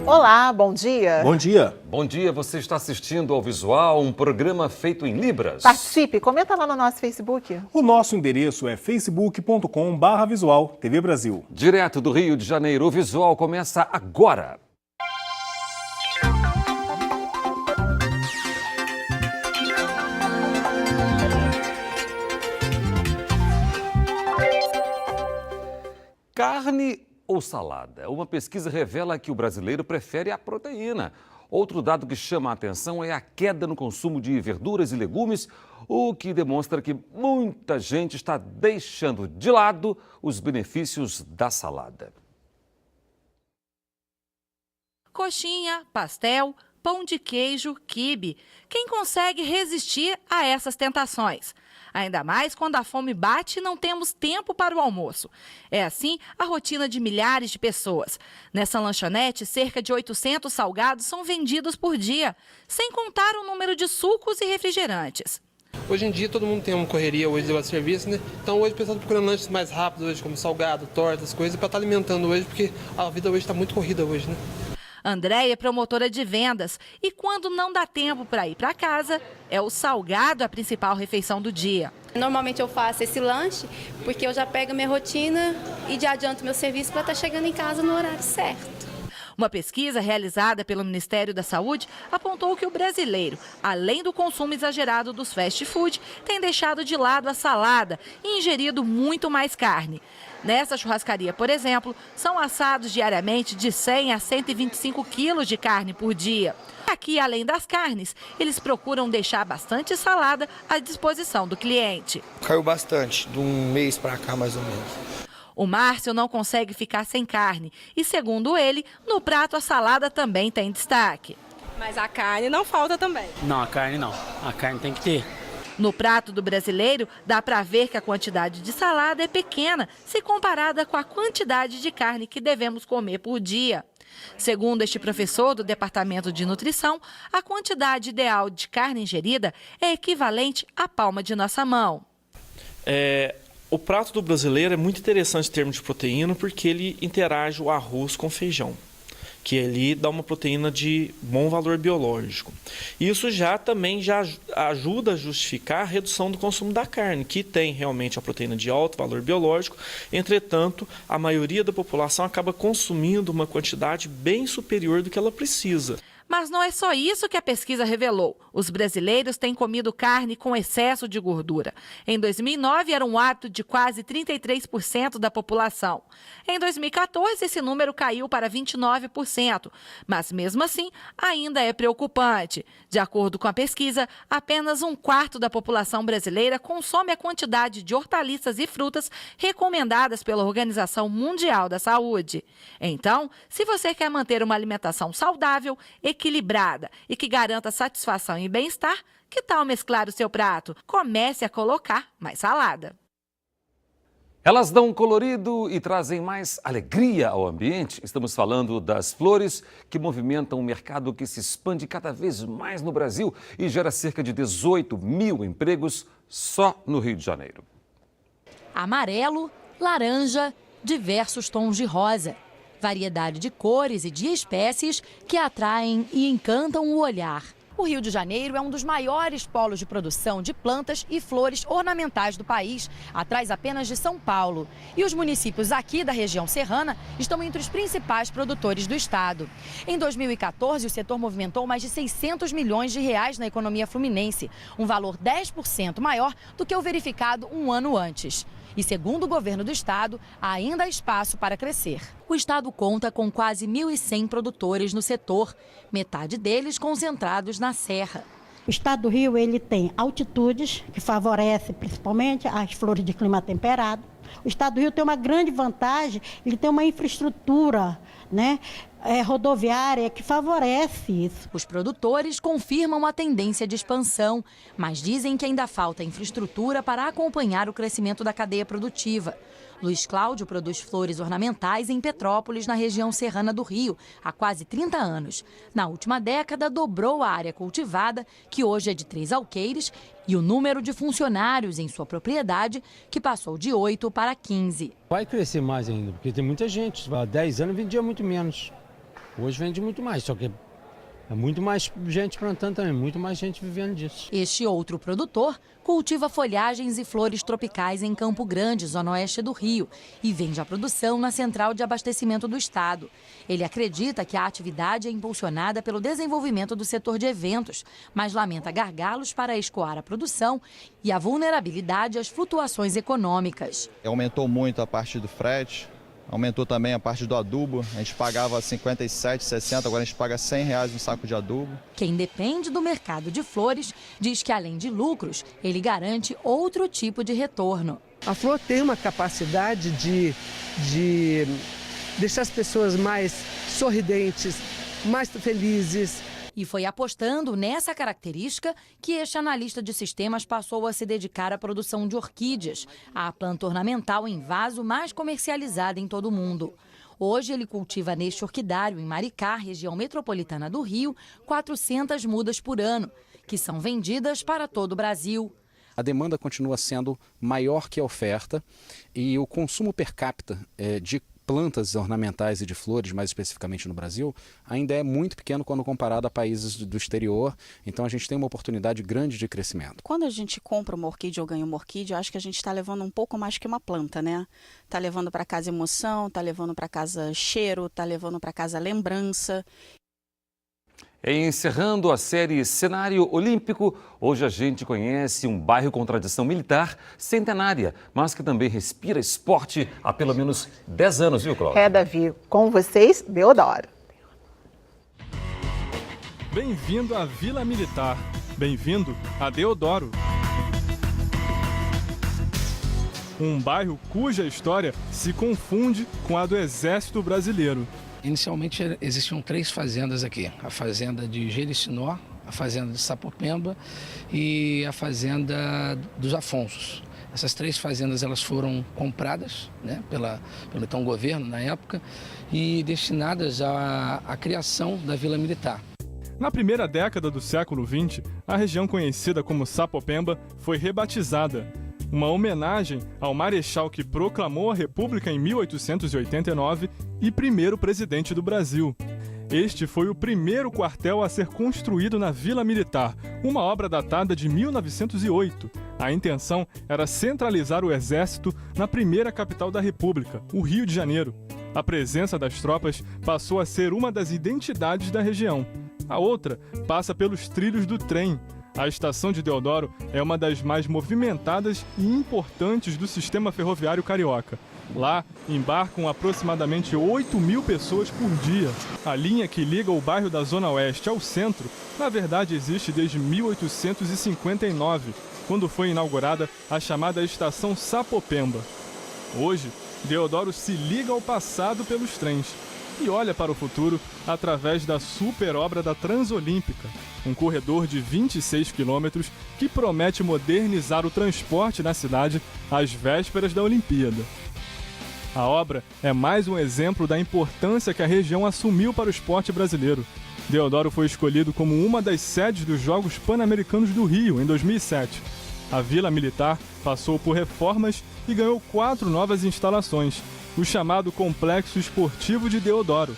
Olá, bom dia. Bom dia. Bom dia, você está assistindo ao Visual, um programa feito em Libras. Participe, comenta lá no nosso Facebook. O nosso endereço é facebook.com/visual TV Brasil. Direto do Rio de Janeiro, o Visual começa agora. Carne ou salada? Uma pesquisa revela que o brasileiro prefere a proteína. Outro dado que chama a atenção é a queda no consumo de verduras e legumes, o que demonstra que muita gente está deixando de lado os benefícios da salada. Coxinha, pastel, pão de queijo, quibe. Quem consegue resistir a essas tentações? Ainda mais quando a fome bate e não temos tempo para o almoço. É assim a rotina de milhares de pessoas. Nessa lanchonete, cerca de 800 salgados são vendidos por dia, sem contar o número de sucos e refrigerantes. Hoje em dia todo mundo tem uma correria hoje de serviço, né? Então hoje o pessoal está procurando lanches mais rápidos hoje, como salgado, tortas, coisas, para estar alimentando hoje, porque a vida hoje está muito corrida hoje, né? Andréia é promotora de vendas e quando não dá tempo para ir para casa, é o salgado a principal refeição do dia. Normalmente eu faço esse lanche porque eu já pego minha rotina e já adianto meu serviço para estar chegando em casa no horário certo. Uma pesquisa realizada pelo Ministério da Saúde apontou que o brasileiro, além do consumo exagerado dos fast food, tem deixado de lado a salada e ingerido muito mais carne. Nessa churrascaria, por exemplo, são assados diariamente de 100 a 125 quilos de carne por dia. Aqui, além das carnes, eles procuram deixar bastante salada à disposição do cliente. Caiu bastante, de um mês para cá mais ou menos. O Márcio não consegue ficar sem carne e, segundo ele, no prato a salada também tem destaque. Mas a carne não falta também. Não, a carne não. A carne tem que ter. No prato do brasileiro, dá para ver que a quantidade de salada é pequena se comparada com a quantidade de carne que devemos comer por dia. Segundo este professor do Departamento de Nutrição, a quantidade ideal de carne ingerida é equivalente à palma de nossa mão. O prato do brasileiro é muito interessante em termos de proteína porque ele interage o arroz com feijão, que ali dá uma proteína de bom valor biológico. Isso também ajuda a justificar a redução do consumo da carne, que tem realmente a proteína de alto valor biológico. Entretanto, a maioria da população acaba consumindo uma quantidade bem superior do que ela precisa. Mas não é só isso que a pesquisa revelou. Os brasileiros têm comido carne com excesso de gordura. Em 2009, era um hábito de quase 33% da população. Em 2014, esse número caiu para 29%. Mas, mesmo assim, ainda é preocupante. De acordo com a pesquisa, apenas um quarto da população brasileira consome a quantidade de hortaliças e frutas recomendadas pela Organização Mundial da Saúde. Então, se você quer manter uma alimentação saudável, equilibrada e que garanta satisfação e bem-estar, que tal mesclar o seu prato? Comece a colocar mais salada. Elas dão colorido e trazem mais alegria ao ambiente. Estamos falando das flores que movimentam um mercado que se expande cada vez mais no Brasil e gera cerca de 18 mil empregos só no Rio de Janeiro. Amarelo, laranja, diversos tons de rosa. Variedade de cores e de espécies que atraem e encantam o olhar. O Rio de Janeiro é um dos maiores polos de produção de plantas e flores ornamentais do país, atrás apenas de São Paulo. E os municípios aqui da região serrana estão entre os principais produtores do estado. Em 2014, o setor movimentou mais de 600 milhões de reais na economia fluminense, um valor 10% maior do que o verificado um ano antes. E, segundo o governo do estado, ainda há espaço para crescer. O estado conta com quase 1.100 produtores no setor, metade deles concentrados na Serra. O estado do Rio ele tem altitudes que favorecem principalmente as flores de clima temperado. O estado do Rio tem uma grande vantagem, ele tem uma infraestrutura, rodoviária que favorece isso. Os produtores confirmam a tendência de expansão, mas dizem que ainda falta infraestrutura para acompanhar o crescimento da cadeia produtiva. Luiz Cláudio produz flores ornamentais em Petrópolis, na região serrana do Rio, há quase 30 anos. Na última década, dobrou a área cultivada, que hoje é de 3 alqueires, e o número de funcionários em sua propriedade, que passou de 8 para 15. Vai crescer mais ainda, porque tem muita gente. Há 10 anos vendia muito menos. Hoje vende muito mais, só que é muito mais gente plantando também, muito mais gente vivendo disso. Este outro produtor cultiva folhagens e flores tropicais em Campo Grande, zona oeste do Rio, e vende a produção na central de abastecimento do estado. Ele acredita que a atividade é impulsionada pelo desenvolvimento do setor de eventos, mas lamenta gargalos para escoar a produção e a vulnerabilidade às flutuações econômicas. Aumentou muito a parte do frete. Aumentou também a parte do adubo, a gente pagava 57, 60, agora a gente paga R$100 no saco de adubo. Quem depende do mercado de flores diz que, além de lucros, ele garante outro tipo de retorno. A flor tem uma capacidade de deixar as pessoas mais sorridentes, mais felizes. E foi apostando nessa característica que este analista de sistemas passou a se dedicar à produção de orquídeas, a planta ornamental em vaso mais comercializada em todo o mundo. Hoje ele cultiva neste orquidário, em Maricá, região metropolitana do Rio, 400 mudas por ano, que são vendidas para todo o Brasil. A demanda continua sendo maior que a oferta e o consumo per capita de plantas ornamentais e de flores, mais especificamente no Brasil, ainda é muito pequeno quando comparado a países do exterior. Então a gente tem uma oportunidade grande de crescimento. Quando a gente compra uma orquídea ou ganha uma orquídea, eu acho que a gente está levando um pouco mais que uma planta, né? Está levando para casa emoção, está levando para casa cheiro, está levando para casa lembrança. Encerrando a série Cenário Olímpico, hoje a gente conhece um bairro com tradição militar centenária, mas que também respira esporte há pelo menos 10 anos, viu, Cláudia? É, Davi. Com vocês, Deodoro. Bem-vindo à Vila Militar. Bem-vindo a Deodoro. Um bairro cuja história se confunde com a do Exército Brasileiro. Inicialmente existiam 3 fazendas aqui, a fazenda de Jericinó, a fazenda de Sapopemba e a fazenda dos Afonsos. Essas 3 fazendas elas foram compradas, né, pelo então governo na época e destinadas à criação da Vila Militar. Na primeira década do século XX, a região conhecida como Sapopemba foi rebatizada. Uma homenagem ao marechal que proclamou a República em 1889 e primeiro presidente do Brasil. Este foi o primeiro quartel a ser construído na Vila Militar, uma obra datada de 1908. A intenção era centralizar o exército na primeira capital da República, o Rio de Janeiro. A presença das tropas passou a ser uma das identidades da região. A outra passa pelos trilhos do trem. A estação de Deodoro é uma das mais movimentadas e importantes do sistema ferroviário carioca. Lá embarcam aproximadamente 8.000 pessoas por dia. A linha que liga o bairro da Zona Oeste ao centro, na verdade, existe desde 1859, quando foi inaugurada a chamada Estação Sapopemba. Hoje, Deodoro se liga ao passado pelos trens e olha para o futuro através da super obra da Transolímpica, um corredor de 26 quilômetros que promete modernizar o transporte na cidade às vésperas da Olimpíada. A obra é mais um exemplo da importância que a região assumiu para o esporte brasileiro. Deodoro foi escolhido como uma das sedes dos Jogos Pan-Americanos do Rio em 2007. A Vila Militar passou por reformas e ganhou 4 novas instalações, o chamado Complexo Esportivo de Deodoro.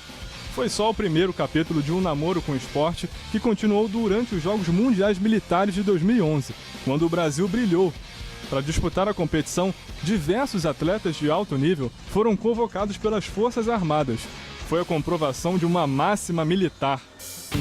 Foi só o primeiro capítulo de um namoro com o esporte que continuou durante os Jogos Mundiais Militares de 2011, quando o Brasil brilhou. Para disputar a competição, diversos atletas de alto nível foram convocados pelas Forças Armadas. Foi a comprovação de uma máxima militar.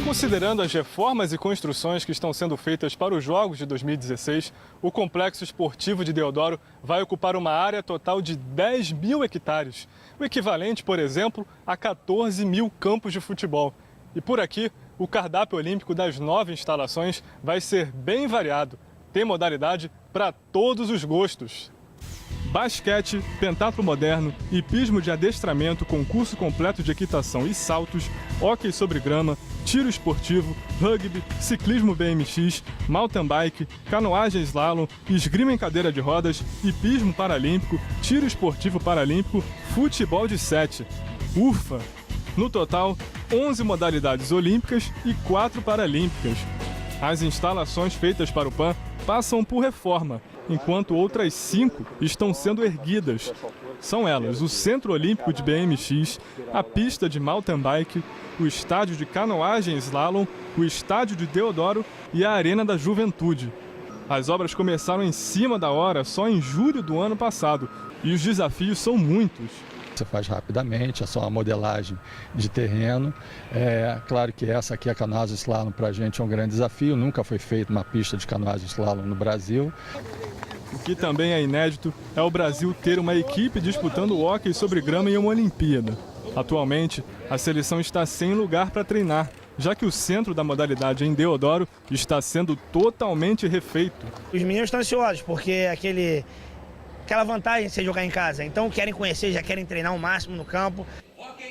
Considerando as reformas e construções que estão sendo feitas para os Jogos de 2016, o Complexo Esportivo de Deodoro vai ocupar uma área total de 10.000 hectares, o equivalente, por exemplo, a 14.000 campos de futebol. E por aqui, o cardápio olímpico das 9 instalações vai ser bem variado. Tem modalidade para todos os gostos. Basquete, pentatlo moderno, hipismo de adestramento com curso completo de equitação e saltos, hóquei sobre grama, tiro esportivo, rugby, ciclismo BMX, mountain bike, canoagem slalom, esgrima em cadeira de rodas, hipismo paralímpico, tiro esportivo paralímpico, futebol de 7. Ufa! No total, 11 modalidades olímpicas e 4 paralímpicas. As instalações feitas para o PAN passam por reforma. enquanto outras 5 estão sendo erguidas. São elas o Centro Olímpico de BMX, a pista de mountain bike, o estádio de canoagem slalom, o estádio de Deodoro e a Arena da Juventude. As obras começaram em cima da hora só em julho do ano passado e os desafios são muitos. Você faz rapidamente, é só uma modelagem de terreno. Claro que essa aqui, a canoagem slalom, para a gente é um grande desafio. Nunca foi feita uma pista de canoagem slalom no Brasil. O que também é inédito é o Brasil ter uma equipe disputando o hóquei sobre grama em uma Olimpíada. Atualmente, a seleção está sem lugar para treinar, já que o centro da modalidade em Deodoro está sendo totalmente refeito. Os meninos estão ansiosos, porque aquela vantagem de você jogar em casa. Então querem conhecer, já querem treinar o máximo no campo.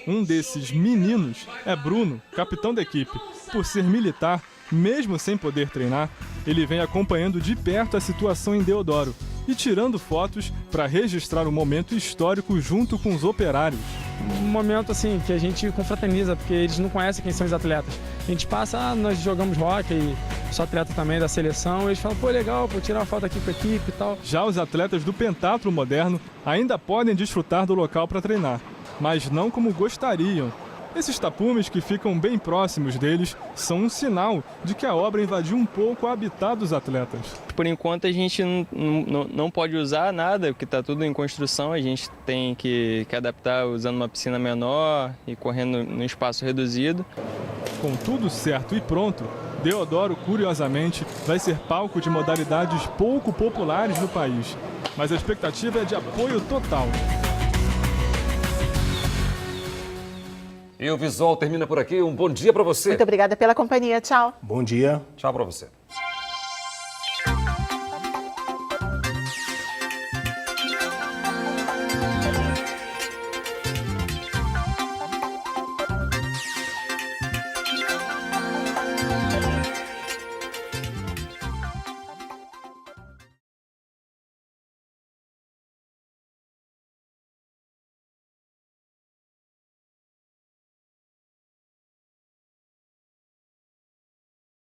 Um desses meninos é Bruno, capitão da equipe. Por ser militar, mesmo sem poder treinar, ele vem acompanhando de perto a situação em Deodoro e tirando fotos para registrar o momento histórico junto com os operários. Um momento assim que a gente confraterniza, porque eles não conhecem quem são os atletas. A gente passa, nós jogamos hóquei, sou atleta também da seleção, eles falam, pô, legal, vou tirar uma foto aqui com a equipe e tal. Já os atletas do pentatlo moderno ainda podem desfrutar do local para treinar, mas não como gostariam. Esses tapumes que ficam bem próximos deles são um sinal de que a obra invadiu um pouco o habitat dos atletas. Por enquanto a gente não pode usar nada, porque está tudo em construção, a gente tem que adaptar usando uma piscina menor e correndo num espaço reduzido. Com tudo certo e pronto, Deodoro, curiosamente, vai ser palco de modalidades pouco populares no país, mas a expectativa é de apoio total. E o Visual termina por aqui. Um bom dia para você. Muito obrigada pela companhia. Tchau. Bom dia. Tchau para você.